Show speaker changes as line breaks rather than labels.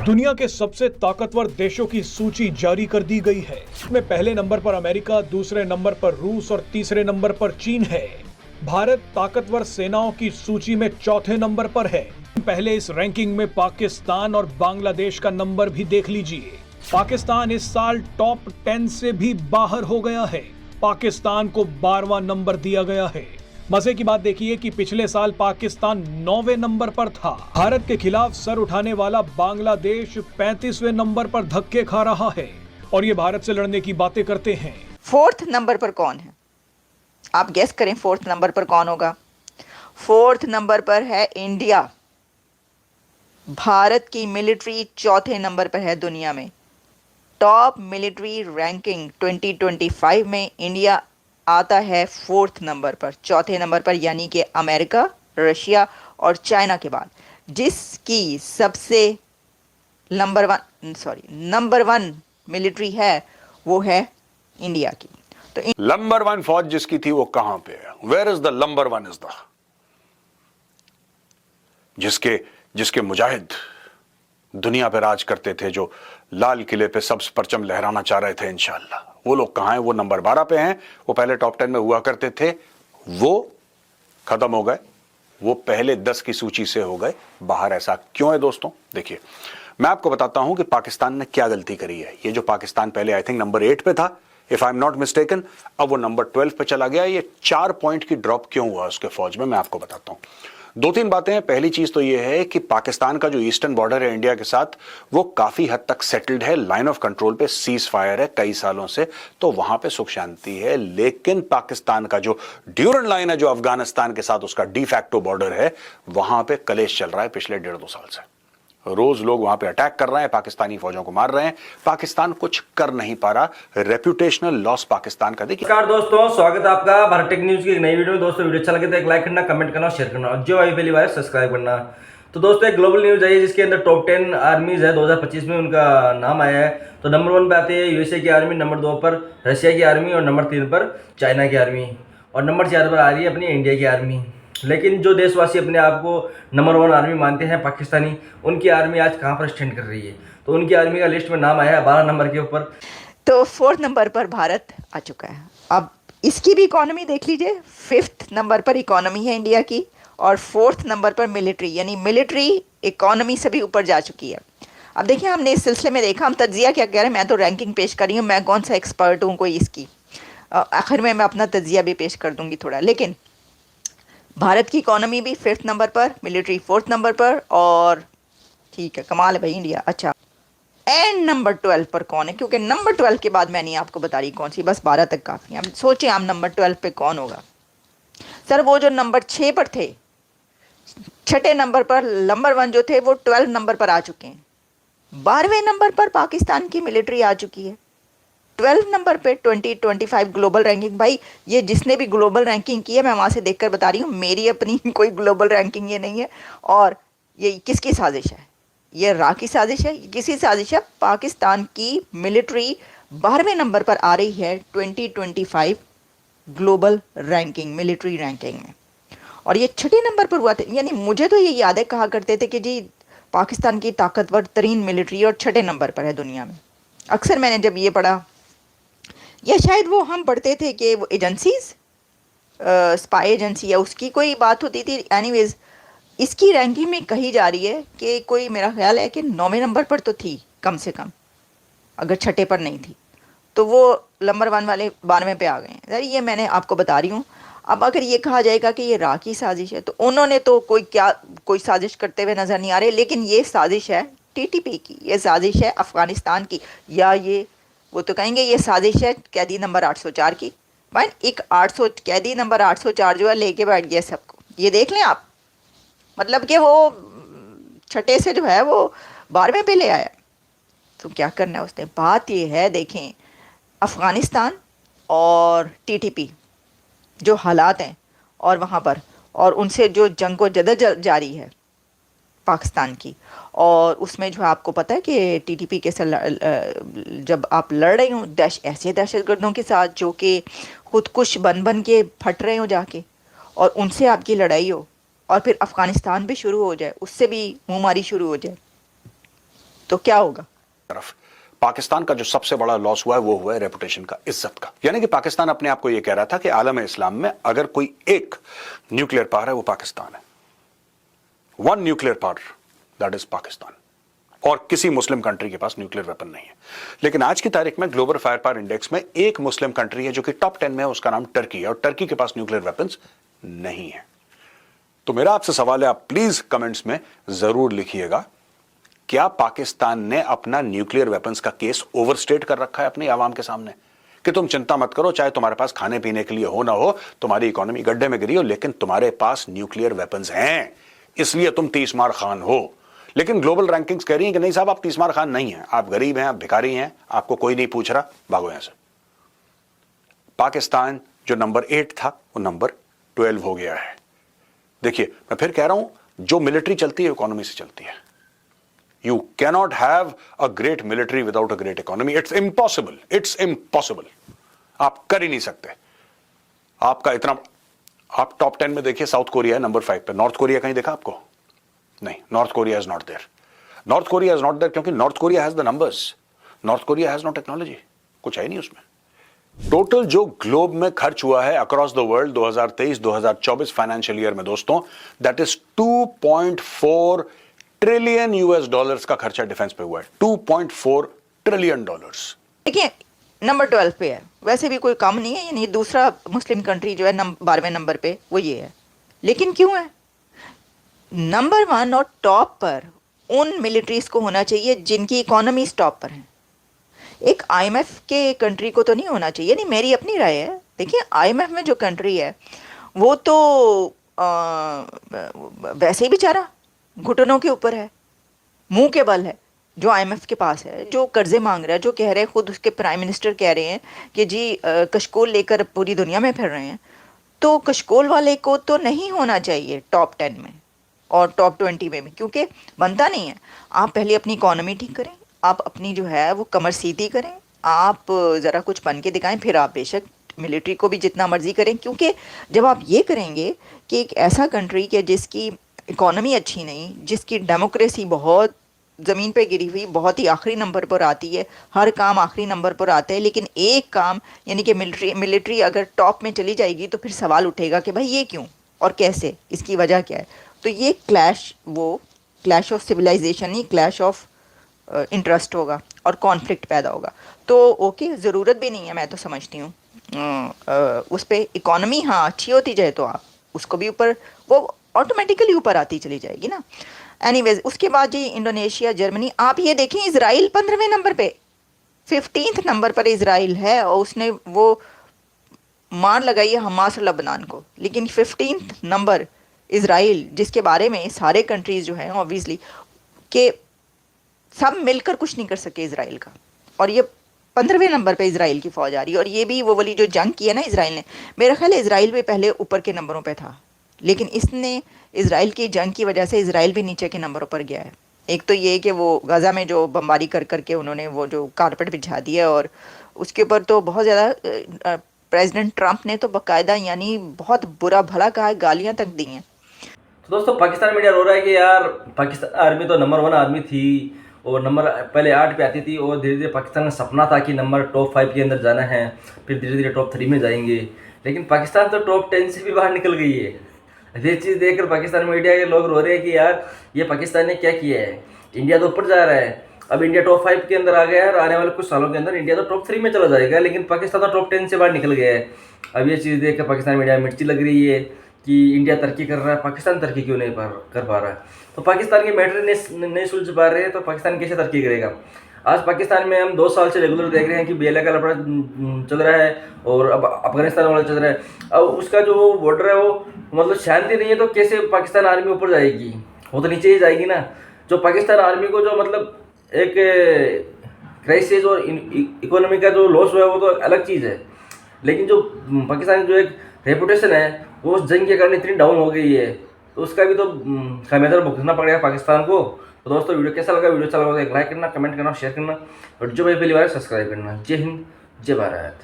दुनिया के सबसे ताकतवर देशों की सूची जारी कर दी गई है। इसमें पहले नंबर पर अमेरिका, दूसरे नंबर पर रूस और तीसरे नंबर पर चीन है। भारत ताकतवर सेनाओं की सूची में चौथे नंबर पर है। पहले इस रैंकिंग में पाकिस्तान और बांग्लादेश का नंबर भी देख लीजिए। पाकिस्तान इस साल टॉप 10 से भी बाहर हो गया है। पाकिस्तान को 12वां नंबर दिया गया है। मजे की बात देखिए कि पिछले साल पाकिस्तान 9वें नंबर पर था। भारत के खिलाफ सर उठाने वाला बांग्लादेश 35वें नंबर पर धक्के खा रहा है और ये भारत से लड़ने की बातें करते हैं।
फोर्थ नंबर पर कौन है? आप गेस करें फोर्थ नंबर पर कौन होगा। फोर्थ नंबर पर है इंडिया। भारत की मिलिट्री चौथे नंबर पर है दुनिया में। टॉप मिलिट्री रैंकिंग 2025 में इंडिया आता है फोर्थ नंबर पर, चौथे नंबर पर, यानी कि अमेरिका, रशिया और चाइना के बाद। जिसकी सबसे नंबर वन मिलिट्री है वो है इंडिया की। तो
नंबर वन फौज जिसकी थी वो कहां पे है? Where is the number one? Is the जिसके मुजाहिद दुनिया पे राज करते थे, जो लाल किले पे सब्ज परचम लहराना चाह रहे थे इंशाअल्लाह, वो लोग कहां हैं? वो नंबर 12 पे हैं। वो पहले टॉप 10 में हुआ करते थे, वो खत्म हो गए। वो पहले 10 की सूची से हो गए बाहर। ऐसा क्यों है दोस्तों? देखिए, मैं आपको बताता हूं कि पाकिस्तान ने क्या गलती करी है। ये जो पाकिस्तान पहले आई थिंक नंबर 8 पे था, if I am not mistaken, अब वो नंबर 12 पे चला गया। ये 4 पॉइंट की ड्रॉप क्यों हुआ उसके फौज में, मैं आपको बताता हूं। 2-3 बातें हैं। पहली चीज तो यह है कि पाकिस्तान का जो ईस्टर्न बॉर्डर है इंडिया के साथ, वो काफी हद तक सेटल्ड है। लाइन ऑफ कंट्रोल पे सीज फायर है कई सालों से, तो वहां पे सुख शांति है। लेकिन पाकिस्तान का जो ड्यूरन लाइन है, जो अफगानिस्तान के साथ उसका डिफैक्टो बॉर्डर है, वहां पे कलेश चल रहा है पिछले 1.5-2 साल से। रोज लोग वहां पे अटैक कर रहे हैं, पाकिस्तानी फौजों को मार रहे हैं। पाकिस्तान कुछ कर नहीं पा रहा। रेप्यूटेशनल लॉस पाकिस्तान का। देखिए,
नमस्कार दोस्तों, स्वागत है आपका भारत टेक न्यूज की एक नई वीडियो में। दोस्तों, वीडियो अच्छा लगे तो एक लाइक करना, कमेंट करना और शेयर करना, और जो अभी पहली बार है सब्सक्राइब करना। तो दोस्तों, एक ग्लोबल न्यूज आई है जिसके अंदर टॉप 10 आर्मीज है 2025 में, उनका नाम आया है। तो नंबर 1 पे आती है यूएसए की आर्मी, नंबर 2 पर रशिया की आर्मी और नंबर 3 पर चाइना की आर्मी, और नंबर 4 पर आ रही है अपनी इंडिया की आर्मी। लेकिन जो देशवासी अपने आप को नंबर 1 आर्मी मानते हैं पाकिस्तानी, उनकी आर्मी आज कहाँ पर स्टैंड कर रही है? तो उनकी आर्मी का लिस्ट में नाम आया है 12 नंबर के ऊपर।
तो फोर्थ नंबर पर भारत आ चुका है। अब इसकी भी इकोनॉमी देख लीजिए। 5th नंबर पर इकोनॉमी है इंडिया की, और 4th नंबर पर मिलिट्री, यानी मिलिट्री इकोनॉमी से भी ऊपर जा चुकी है। अब देखिए, हमने इस सिलसिले में देखा, हम तज्जिया क्या कह रहे हैं। मैं तो रैंकिंग पेश कर रही हूँ, मैं कौन सा एक्सपर्ट हूँ कोई इसकी। आखिर में मैं अपना तज्जिया भी पेश कर दूंगी थोड़ा। लेकिन भारत की इकोनॉमी भी 5th नंबर पर, मिलिट्री 4th नंबर पर, और ठीक है, कमाल है भाई इंडिया। अच्छा, एंड नंबर 12 पर कौन है? क्योंकि नंबर 12 के बाद मैं नहीं आपको बता रही कौन सी, बस 12 तक काफ़ी है। अब सोचें आप नंबर 12 पे कौन होगा। सर, वो जो नंबर 6 पर थे, छठे नंबर पर नंबर 1 जो थे, वो 12 नंबर पर आ चुके हैं। 12वें नंबर पर पाकिस्तान की मिलिट्री आ चुकी है। 12 नंबर पे 2025 ग्लोबल रैंकिंग। भाई, ये जिसने भी ग्लोबल रैंकिंग की है, मैं वहाँ से देखकर बता रही हूँ, मेरी अपनी कोई ग्लोबल रैंकिंग ये नहीं है। और ये किसकी साजिश है? ये रा की साजिश है? किसी साजिश है? पाकिस्तान की मिलिट्री 12वें नंबर पर आ रही है 2025 ग्लोबल रैंकिंग, मिलिट्री रैंकिंग में, और ये 6ठे नंबर पर हुआ था। यानी मुझे तो ये याद है, कहा करते थे कि जी पाकिस्तान की ताकतवर तरीन मिलिट्री और 6ठे नंबर पर है दुनिया में। अक्सर मैंने जब ये पढ़ा, या शायद वो हम पढ़ते थे कि वो एजेंसीज, स्पाई एजेंसी या उसकी कोई बात होती थी। एनीवेज, इसकी रैंकिंग में कही जा रही है कि कोई, मेरा ख्याल है कि 9वें नंबर पर तो थी कम से कम, अगर 6ठे पर नहीं थी, तो वो नंबर 1 वाले 12वें पे आ गए हैं। सर, ये मैंने आपको बता रही हूँ। अब अगर ये कहा जाएगा कि ये रा की साजिश है, तो उन्होंने तो कोई साजिश करते हुए नज़र नहीं आ रहे। लेकिन ये साजिश है टीटीपी की, ये साजिश है अफ़गानिस्तान की, या ये वो तो कहेंगे ये साजिश है कैदी नंबर 804 की। भाई, एक 800 कैदी नंबर 804 जो है लेके बैठ गया सबको। ये देख लें आप, मतलब कि वो 6ठे से जो है वो 12वें पे ले आया। तो क्या करना है उसने? बात ये है, देखें अफ़गानिस्तान और टीटीपी जो हालात हैं, और वहाँ पर, और उनसे जो जंग को जदोजहद जारी है पाकिस्तान की, और उसमें जो आपको पता है कि टीटीपी के साथ जब आप लड़ रहे हो ऐसे दहशतगर्दों के साथ जो कि खुदकुश बन के फट रहे हो जाके, और उनसे आपकी लड़ाई हो, और फिर अफ़गानिस्तान भी शुरू हो जाए, उससे भी मुँहमारी शुरू हो जाए, तो क्या होगा?
तरफ पाकिस्तान का जो सबसे बड़ा लॉस हुआ है वो हुआ है रेपुटेशन का, इज्जत का। यानी कि पाकिस्तान अपने आप को यह कह रहा था कि आलम इस्लाम में अगर कोई एक न्यूक्लियर पावर है वो पाकिस्तान है, one nuclear power, that is Pakistan. और किसी मुस्लिम कंट्री के पास न्यूक्लियर वेपन नहीं है। लेकिन आज की तारीख में ग्लोबल फायर पावर इंडेक्स में एक मुस्लिम कंट्री है जो कि टॉप 10 में है, उसका नाम टर्की है, और टर्की के पास न्यूक्लियर वेपन्स नहीं है। तो मेरा आपसे सवाल है, आप प्लीज कमेंट्स में जरूर लिखिएगा, क्या पाकिस्तान ने अपना न्यूक्लियर वेपन्स का केस ओवरस्टेट कर रखा है अपनी आवाम के सामने कि तुम चिंता मत करो, चाहे तुम्हारे पास खाने पीने के लिए हो ना हो, तुम्हारी इकोनॉमी गड्ढे में गिरी हो, लेकिन तुम्हारे पास न्यूक्लियर वेपन्स हैं, इसलिए तुम तीसमार खान हो। लेकिन ग्लोबल रैंकिंग्स कह रही हैं कि नहीं साहब, आप तीसमार खान नहीं हैं, आप गरीब हैं, आप भिखारी हैं, आपको कोई नहीं पूछ रहा, भागो यहां से। पाकिस्तान जो नंबर 8 था वो नंबर 12 हो गया है। देखिए, मैं फिर कह रहा हूं, जो मिलिट्री चलती है इकोनॉमी से चलती है। You cannot have a great military without a great economy. It's impossible. It's impossible. आप कर ही नहीं सकते। आपका इतना, आप टॉप 10 में देखिए, साउथ कोरिया है नंबर 5 पे। नॉर्थ कोरिया कहीं देखा आपको? नहीं, North Korea is not there. North Korea is not there क्योंकि North Korea has the numbers, North Korea has no technology, कुछ है नहीं उसमें। टोटल जो ग्लोब में खर्च हुआ है across the world 2023-2024 financial year में दोस्तों, that is 2.4 trillion US dollars का खर्चा डिफेंस पे हुआ है। 2.4 ट्रिलियन डॉलर्स।
देखिए, नंबर 12 पे है, वैसे भी कोई कम नहीं है, यानी दूसरा मुस्लिम कंट्री जो है 12वें नंबर पे वो ये है। लेकिन क्यों है? नंबर 1 और टॉप पर उन मिलिट्रीज को होना चाहिए जिनकी इकोनॉमीज टॉप पर हैं। एक आईएमएफ के कंट्री को तो नहीं होना चाहिए, नहीं, मेरी अपनी राय है। देखिए, आईएमएफ में जो कंट्री है वो तो वैसे ही बेचारा घुटनों के ऊपर है, मुंह के बल है, जो आईएमएफ के पास है, जो कर्जे मांग रहा है, जो कह रहे हैं, खुद उसके प्राइम मिनिस्टर कह रहे हैं कि जी कशकोल लेकर पूरी दुनिया में फिर रहे हैं। तो कशकोल वाले को तो नहीं होना चाहिए टॉप 10 में और टॉप 20 में भी, क्योंकि बनता नहीं है। आप पहले अपनी इकोनॉमी ठीक करें, आप अपनी जो है वो कमर सीधी करें, आप ज़रा कुछ बन के दिखाएं, फिर आप बेशक मिलिट्री को भी जितना मर्जी करें। क्योंकि जब आप ये करेंगे कि एक ऐसा कंट्री के जिसकी इकोनॉमी अच्छी नहीं, जिसकी डेमोक्रेसी बहुत ज़मीन पे गिरी हुई, बहुत ही आखिरी नंबर पर आती है, हर काम आखिरी नंबर पर आता है, लेकिन एक काम यानी कि मिलिट्री अगर टॉप में चली जाएगी तो फिर सवाल उठेगा कि भाई ये क्यों और कैसे, इसकी वजह क्या है। तो ये क्लैश ऑफ सिविलाइजेशन ही क्लैश ऑफ इंटरेस्ट होगा और कॉन्फ्लिक्ट पैदा होगा। तो ओके, ज़रूरत भी नहीं है, मैं तो समझती हूँ उस पर इकोनॉमी हाँ अच्छी होती जाए तो आप उसको भी ऊपर, वो ऑटोमेटिकली ऊपर आती चली जाएगी ना। एनीवेज, उसके बाद जी इंडोनेशिया, जर्मनी, आप ये देखें, इजराइल 15वें नंबर पे, 15th नंबर पर इजराइल है और उसने वो मार लगाई है हमास और लबनान को। लेकिन 15th नंबर इजराइल, जिसके बारे में सारे कंट्रीज जो हैं ऑब्वियसली कि सब मिलकर कुछ नहीं कर सके इजराइल का, और ये 15वें नंबर पे इजराइल की फौज आ रही है। और ये भी वो वाली जो जंग की है ना इजराइल ने, मेरा ख्याल है इजराइल भी पहले ऊपर के नंबरों पे था, लेकिन इसने इजराइल की जंग की वजह से इजराइल भी नीचे के नंबरों पर गया है। एक तो ये कि वो गाज़ा में जो बमबारी कर करके उन्होंने वो जो कारपेट बिछा दिया, और उसके ऊपर तो बहुत ज़्यादा प्रेसिडेंट ट्रंप ने तो बाकायदा यानी बहुत बुरा भला कहा, गालियाँ तक दी हैं।
तो दोस्तों, पाकिस्तान मीडिया रो रहा है कि यार पाकिस्तान आर्मी तो नंबर 1 आर्मी थी और नंबर पहले 8 पे आती थी, और धीरे धीरे पाकिस्तान का सपना था कि नंबर टॉप 5 के अंदर जाना है, फिर धीरे धीरे टॉप 3 में जाएंगे। लेकिन पाकिस्तान तो टॉप 10 से भी बाहर निकल गई है। ये चीज़ देखकर पाकिस्तान मीडिया के लोग रो रहे हैं कि यार ये पाकिस्तान ने क्या किया है, इंडिया तो ऊपर जा रहा है, अब इंडिया टॉप 5 के अंदर आ गया है और आने वाले कुछ सालों के अंदर इंडिया तो टॉप 3 में चला जाएगा, लेकिन पाकिस्तान तो टॉप 10 से बाहर निकल गया है। अब ये चीज़ देखकर पाकिस्तान मीडिया में मिर्ची लग रही है कि इंडिया तरक्की कर रहा है, पाकिस्तान तरक्की क्यों नहीं कर पा रहा है। तो पाकिस्तान के मैटर नहीं सुलझ पा रहे हैं तो पाकिस्तान कैसे तरक्की करेगा। आज पाकिस्तान में हम 2 साल से रेगुलर देख रहे हैं कि बेला का लफड़ा चल रहा है और अब अफगानिस्तान वाला चल रहा है। अब उसका जो बॉर्डर है वो मतलब शांति नहीं है, तो कैसे पाकिस्तान आर्मी ऊपर जाएगी, वो तो नीचे ही जाएगी ना। जो पाकिस्तान आर्मी को जो मतलब एक क्राइसिस और इकोनॉमी का जो लॉस हुआ है वो तो अलग चीज़ है, लेकिन जो पाकिस्तान की जो एक रेपुटेशन है वो उस जंग के कारण इतनी डाउन हो गई है, तो उसका भी तो खामियाजा भुगतना पड़ेगा पाकिस्तान को। तो दोस्तों, वीडियो कैसा लगा? वीडियो अच्छा लगा तो एक लाइक करना, कमेंट करना, शेयर करना, और जो भाई पहली बार सब्सक्राइब करना। जय हिंद, जय भारत।